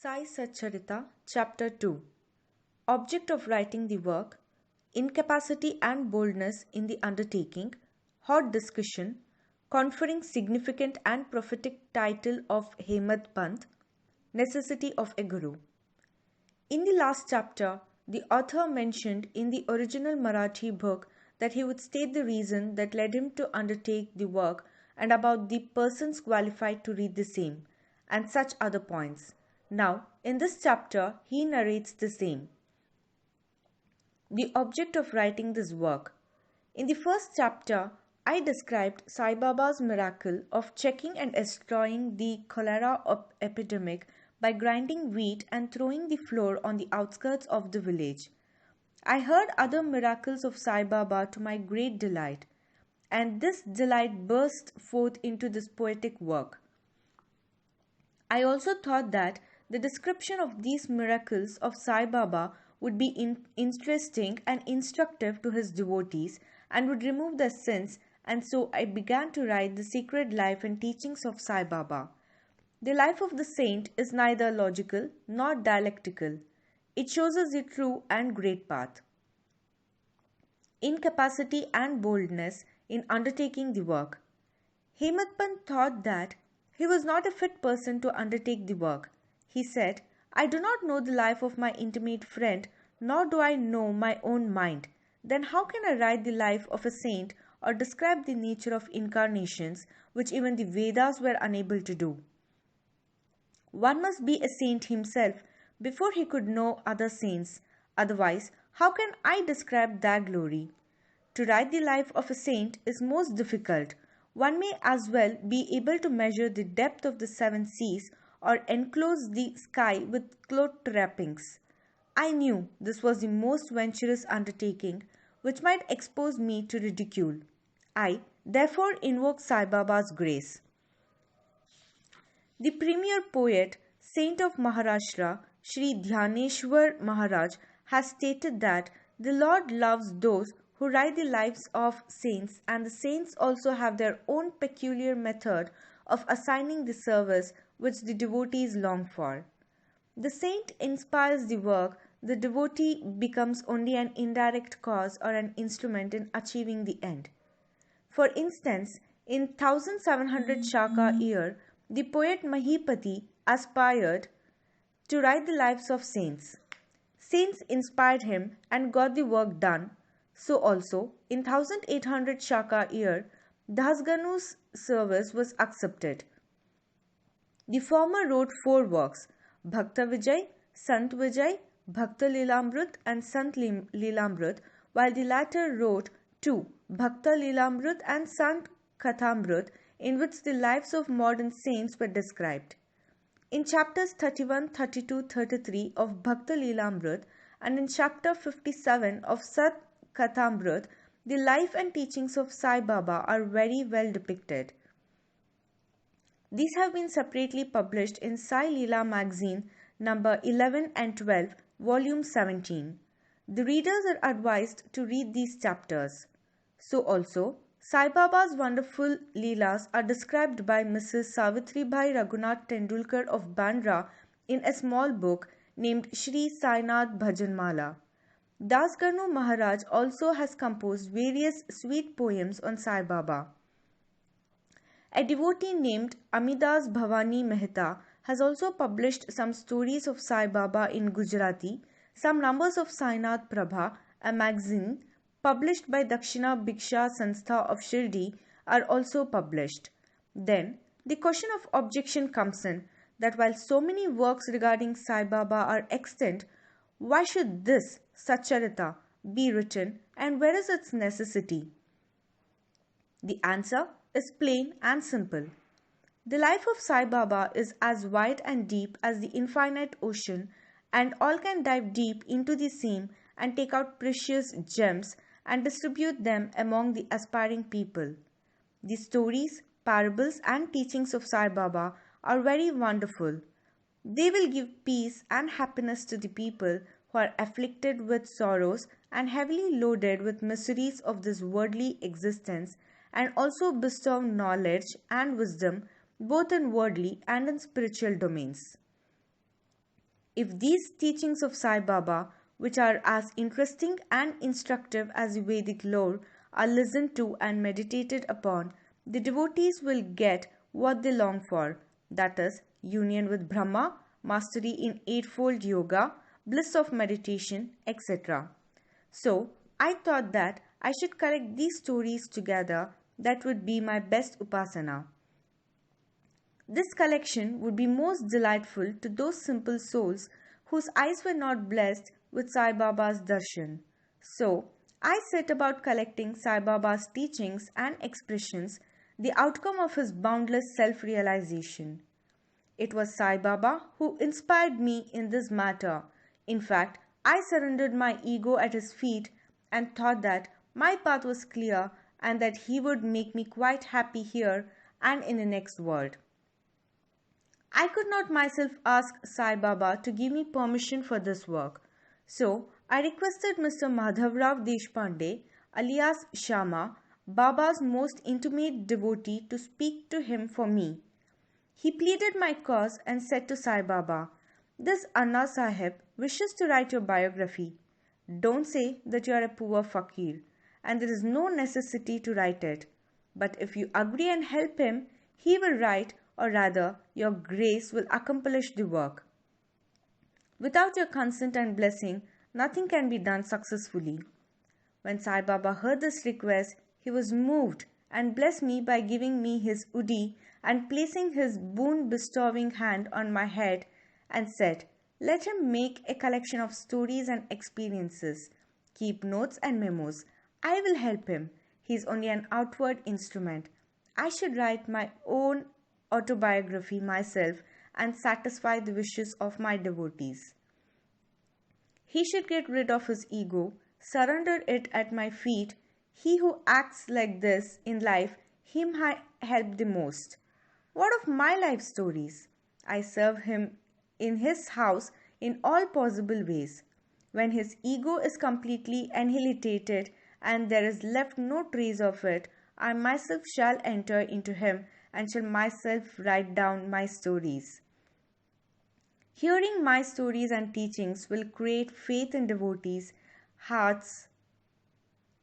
Sai Satcharita, Chapter 2. Object of writing the work, incapacity and boldness in the undertaking, hot discussion, conferring significant and prophetic title of Hemad Panth, necessity of a guru. In the last chapter, the author mentioned in the original Marathi book that he would state the reason that led him to undertake the work and about the persons qualified to read the same, and such other points. Now, in this chapter, he narrates the same. The object of writing this work. In the first chapter, I described Sai Baba's miracle of checking and destroying the cholera epidemic by grinding wheat and throwing the flour on the outskirts of the village. I heard other miracles of Sai Baba to my great delight, and this delight burst forth into this poetic work. I also thought that the description of these miracles of Sai Baba would be interesting and instructive to his devotees and would remove their sins, and so I began to write the sacred life and teachings of Sai Baba. The life of the saint is neither logical nor dialectical. It shows us the true and great path. Incapacity and boldness in undertaking the work. Hemad Panth thought that he was not a fit person to undertake the work. He said, I do not know the life of my intimate friend, nor do I know my own mind. Then how can I write the life of a saint or describe the nature of incarnations, which even the Vedas were unable to do? One must be a saint himself before he could know other saints. Otherwise, how can I describe their glory? To write the life of a saint is most difficult. One may as well be able to measure the depth of the seven seas or enclose the sky with cloth trappings. I knew this was the most venturous undertaking, which might expose me to ridicule. I therefore invoked Sai Baba's grace. The premier poet, saint of Maharashtra, Sri Dhyaneshwar Maharaj, has stated that the Lord loves those who write the lives of saints, and the saints also have their own peculiar method of assigning the service which the devotees long for. The saint inspires the work, the devotee becomes only an indirect cause or an instrument in achieving the end. For instance, in 1700 Shaka year, the poet Mahipati aspired to write the lives of saints. Saints inspired him and got the work done. So also, in 1800 Shaka year, Dasganu's service was accepted. The former wrote 4 works, Bhakta Vijay, Sant Vijay, Bhakta Lilamrut and Sant Lilamrut, while the latter wrote 2, Bhakta Lilamrut and Sant Kathamrut, in which the lives of modern saints were described. In chapters 31, 32, 33 of Bhakta Lilamrut and in chapter 57 of Sat Kathamrut, the life and teachings of Sai Baba are very well depicted. These have been separately published in Sai Leela magazine number 11 and 12, volume 17. The readers are advised to read these chapters. So also, Sai Baba's wonderful Leelas are described by Mrs. Savitribai Raghunath Tendulkar of Bandra in a small book named Shri Sainath Bhajanmala. Dasganu Maharaj also has composed various sweet poems on Sai Baba. A devotee named Amidas Bhavani Mehta has also published some stories of Sai Baba in Gujarati. Some numbers of Sainath Prabha, a magazine published by Dakshina Bhiksha Sanstha of Shirdi, are also published. Then, the question of objection comes in that while so many works regarding Sai Baba are extant, why should this Satcharita be written, and where is its necessity? The answer is plain and simple. The life of Sai Baba is as wide and deep as the infinite ocean, and all can dive deep into the same and take out precious gems and distribute them among the aspiring people. The stories, parables and teachings of Sai Baba are very wonderful. They will give peace and happiness to the people who are afflicted with sorrows and heavily loaded with miseries of this worldly existence, and also bestow knowledge and wisdom both in worldly and in spiritual domains. If these teachings of Sai Baba, which are as interesting and instructive as the Vedic lore, are listened to and meditated upon, the devotees will get what they long for, that is, union with Brahma, mastery in Eightfold Yoga, bliss of meditation, etc. So, I thought that I should collect these stories together. That would be my best upasana. This collection would be most delightful to those simple souls whose eyes were not blessed with Sai Baba's darshan. So, I set about collecting Sai Baba's teachings and expressions, the outcome of his boundless self realization. It was Sai Baba who inspired me in this matter. In fact, I surrendered my ego at his feet and thought that my path was clear and that he would make me quite happy here and in the next world. I could not myself ask Sai Baba to give me permission for this work. So I requested Mr. Madhavrao Deshpande, alias Shama, Baba's most intimate devotee, to speak to him for me. He pleaded my cause and said to Sai Baba, "This Anna Sahib wishes to write your biography. Don't say that you are a poor fakir, and there is no necessity to write it. But if you agree and help him, he will write, or rather, your grace will accomplish the work. Without your consent and blessing, nothing can be done successfully." When Sai Baba heard this request, he was moved and blessed me by giving me his udi and placing his boon bestowing hand on my head and said, "Let him make a collection of stories and experiences. Keep notes and memos. I will help him. He is only an outward instrument. I should write my own autobiography myself and satisfy the wishes of my devotees. He should get rid of his ego, surrender it at my feet. He who acts like this in life, him I help the most. What of my life stories? I serve him in his house in all possible ways. When his ego is completely annihilated and there is left no trace of it, I myself shall enter into him and shall myself write down my stories. Hearing my stories and teachings will create faith in devotees' hearts,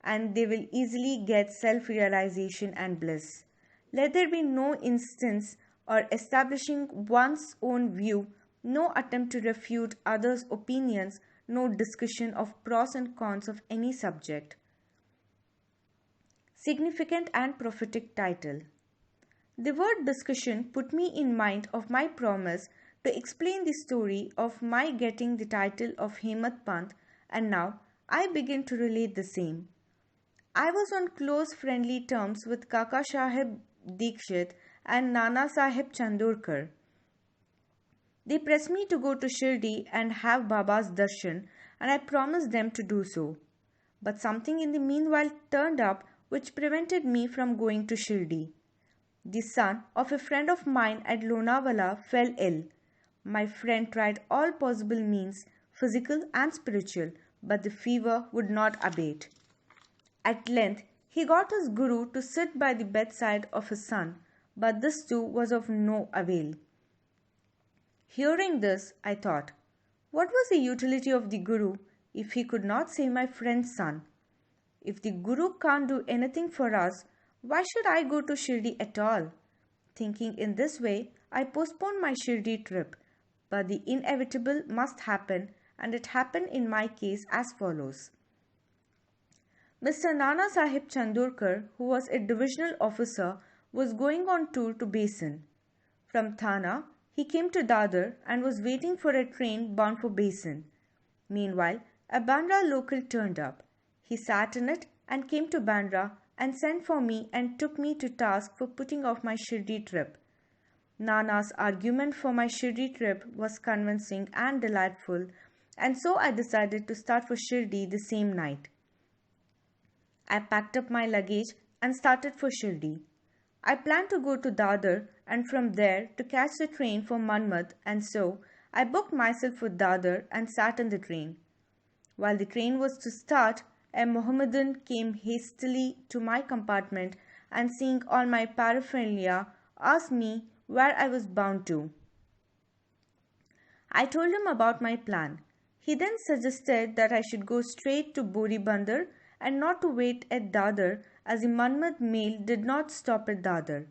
and they will easily get self-realization and bliss. Let there be no instance or establishing one's own view, no attempt to refute others' opinions, no discussion of pros and cons of any subject. Significant and prophetic title. The word discussion put me in mind of my promise to explain the story of my getting the title of Hemad Pant, and now I begin to relate the same. I was on close friendly terms with Kaka Sahib Dikshit and Nana Sahib Chandorkar. They pressed me to go to Shirdi and have Baba's darshan, and I promised them to do so. But something in the meanwhile turned up which prevented me from going to Shirdi. The son of a friend of mine at Lonavala fell ill. My friend tried all possible means, physical and spiritual, but the fever would not abate. At length, he got his guru to sit by the bedside of his son, but this too was of no avail. Hearing this, I thought, what was the utility of the guru if he could not save my friend's son? If the guru can't do anything for us, why should I go to Shirdi at all? Thinking in this way, I postponed my Shirdi trip, but the inevitable must happen, and it happened in my case as follows. Mr. Nana Sahib Chandorkar, who was a divisional officer, was going on tour to Basin. From Thana, he came to Dadar and was waiting for a train bound for Basin. Meanwhile, a Bandra local turned up. He sat in it and came to Bandra and sent for me and took me to task for putting off my Shirdi trip. Nana's argument for my Shirdi trip was convincing and delightful, and so I decided to start for Shirdi the same night. I packed up my luggage and started for Shirdi. I planned to go to Dadar and from there to catch the train for Manmad, and so I booked myself for Dadar and sat in the train. While the train was to start, a Mohammedan came hastily to my compartment and, seeing all my paraphernalia, asked me where I was bound to. I told him about my plan. He then suggested that I should go straight to Boribandar and not to wait at Dadar, as the Manmad mail did not stop at Dadar.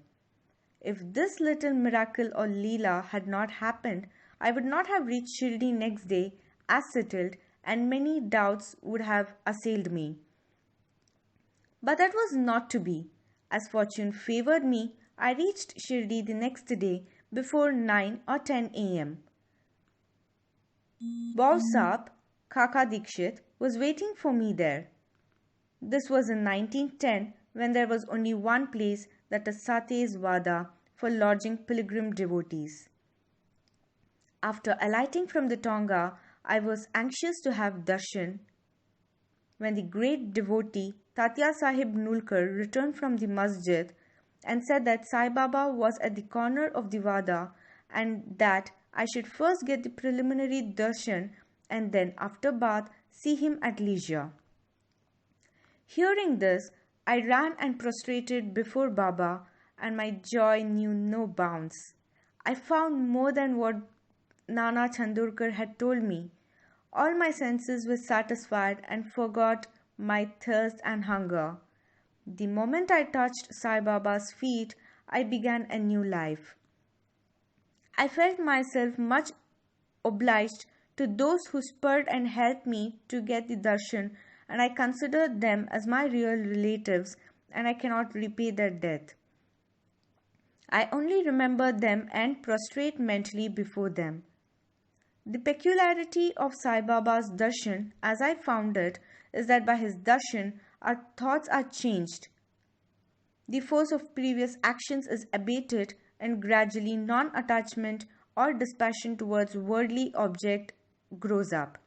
If this little miracle or Leela had not happened, I would not have reached Shirdi next day as settled, and many doubts would have assailed me. But that was not to be. As fortune favoured me, I reached Shirdi the next day before 9 or 10 a.m. Bawsap, Kaka Dikshit, was waiting for me there. This was in 1910, when there was only one place, that is Sate's Wada, for lodging pilgrim devotees. After alighting from the Tonga, I was anxious to have darshan when the great devotee Tatya Sahib Nulkar returned from the masjid and said that Sai Baba was at the corner of the Wada and that I should first get the preliminary darshan and then after bath see him at leisure. Hearing this, I ran and prostrated before Baba, and my joy knew no bounds. I found more than what Nana Chandorkar had told me. All my senses were satisfied and forgot my thirst and hunger. The moment I touched Sai Baba's feet, I began a new life. I felt myself much obliged to those who spurred and helped me to get the darshan, and I considered them as my real relatives, and I cannot repay their debt. I only remember them and prostrate mentally before them. The peculiarity of Sai Baba's darshan, as I found it, is that by his darshan our thoughts are changed. The force of previous actions is abated and gradually non-attachment or dispassion towards worldly object grows up.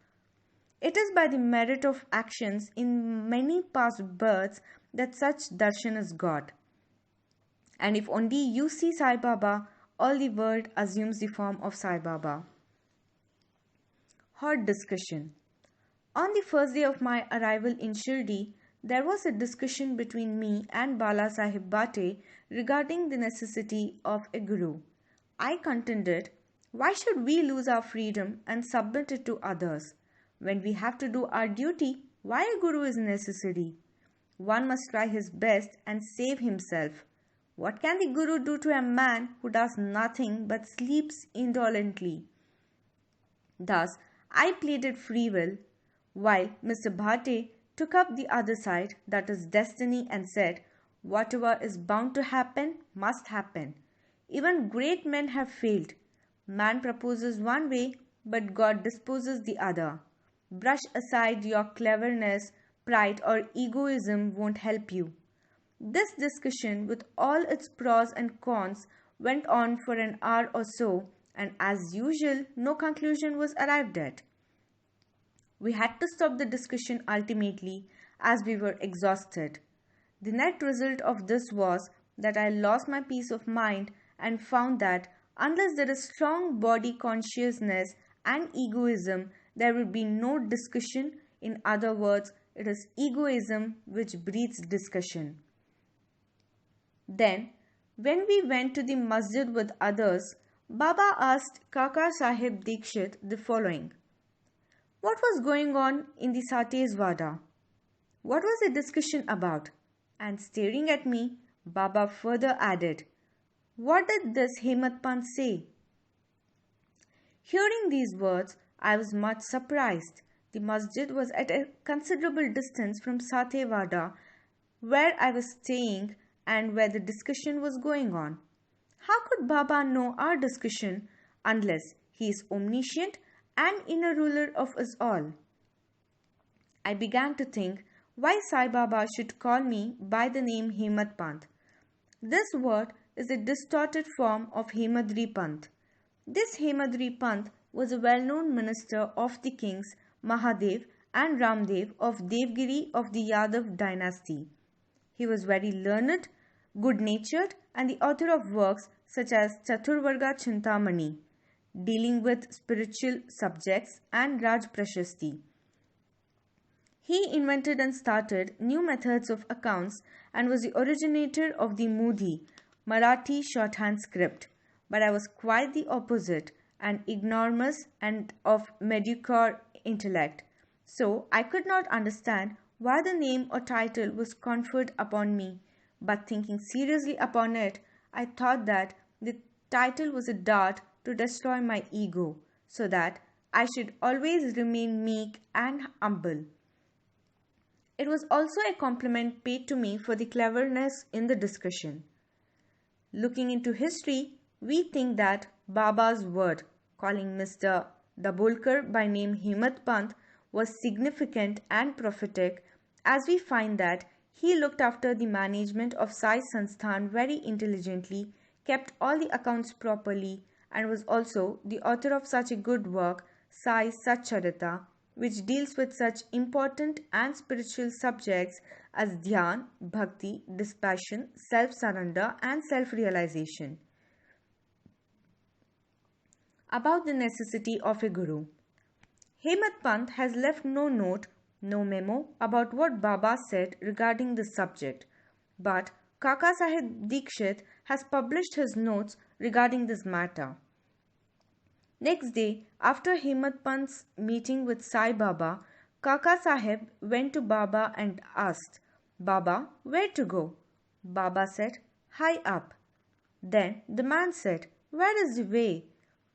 It is by the merit of actions in many past births that such darshan is got. And if only you see Sai Baba, all the world assumes the form of Sai Baba. Hot discussion. On the first day of my arrival in Shirdi, there was a discussion between me and Bala Sahib Bate regarding the necessity of a guru. I contended, why should we lose our freedom and submit it to others? When we have to do our duty, why a guru is necessary? One must try his best and save himself. What can the guru do to a man who does nothing but sleeps indolently? Thus, I pleaded free will, while Mr. Bhate took up the other side, that is destiny, and said, whatever is bound to happen must happen. Even great men have failed. Man proposes one way, but God disposes the other. Brush aside your cleverness, pride or egoism won't help you. This discussion, with all its pros and cons, went on for an hour or so, and as usual, no conclusion was arrived at. We had to stop the discussion ultimately, as we were exhausted. The net result of this was that I lost my peace of mind and found that unless there is strong body consciousness and egoism, there will be no discussion. In other words, it is egoism which breeds discussion. Then, when we went to the masjid with others, Baba asked Kaka Sahib Dikshit the following. What was going on in the Sate's Wada? What was the discussion about? And staring at me, Baba further added, what did this Hemat Pant say? Hearing these words, I was much surprised. The masjid was at a considerable distance from Sate Wada, where I was staying and where the discussion was going on. How could Baba know our discussion unless he is omniscient and inner ruler of us all? I began to think why Sai Baba should call me by the name Hemat Pant. This word is a distorted form of Hemadri Pant. This Hemadri Pant was a well-known minister of the kings Mahadev and Ramdev of Devgiri of the Yadav dynasty. He was very learned, good-natured, and the author of works such as Chaturvarga Chintamani, dealing with spiritual subjects, and Raj Prashasti. He invented and started new methods of accounts and was the originator of the Mudhi, Marathi shorthand script. But I was quite the opposite. and enormous and of mediocre intellect. So I could not understand why the name or title was conferred upon me, but thinking seriously upon it, I thought that the title was a dart to destroy my ego, so that I should always remain meek and humble. It was also a compliment paid to me for the cleverness in the discussion. Looking into history, we think that Baba's word, calling Mr. Dabholkar by name Himmat Pant, was significant and prophetic, as we find that he looked after the management of Sai Sansthan very intelligently, kept all the accounts properly, and was also the author of such a good work, Sai Satcharita, which deals with such important and spiritual subjects as dhyan, bhakti, dispassion, self surrender, and self realization. About the necessity of a guru. Hemant Pant has left no note, no memo about what Baba said regarding this subject, but Kaka Sahib Dikshit has published his notes regarding this matter. Next day, after Himmat Pant's meeting with Sai Baba, Kaka Sahib went to Baba and asked, Baba, where to go? Baba said, high up. Then the man said, where is the way?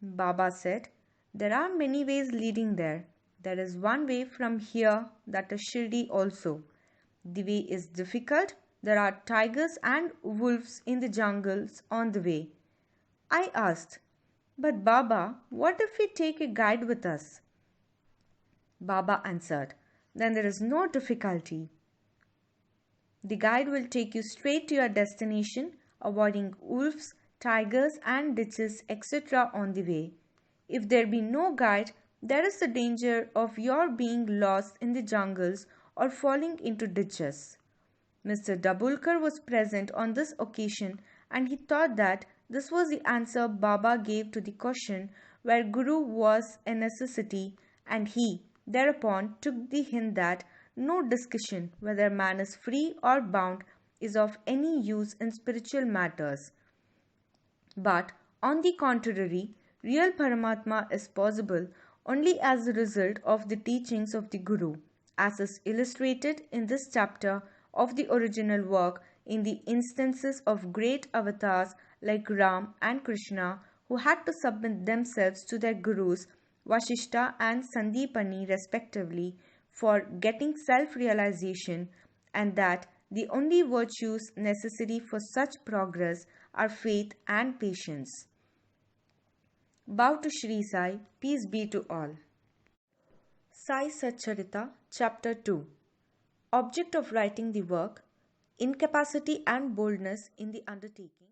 Baba said, there are many ways leading there. There is one way from here, that is Shirdi also. The way is difficult. There are tigers and wolves in the jungles on the way. I asked, but Baba, what if we take a guide with us? Baba answered, then there is no difficulty. The guide will take you straight to your destination, avoiding wolves, tigers, and ditches, etc. on the way. If there be no guide, there is the danger of your being lost in the jungles or falling into ditches. Mr. Dabholkar was present on this occasion, and he thought that this was the answer Baba gave to the question where Guru was a necessity, and he thereupon took the hint that no discussion whether man is free or bound is of any use in spiritual matters. But on the contrary, real Paramatma is possible only as a result of the teachings of the Guru, as is illustrated in this chapter of the original work in the instances of great avatars like Ram and Krishna who had to submit themselves to their gurus Vashishta and Sandipani respectively for getting self-realization, and that the only virtues necessary for such progress are faith and patience. Bow to Shri Sai, peace be to all. Sai Satcharita, Chapter 2. Object of writing the work, incapacity and boldness in the undertaking.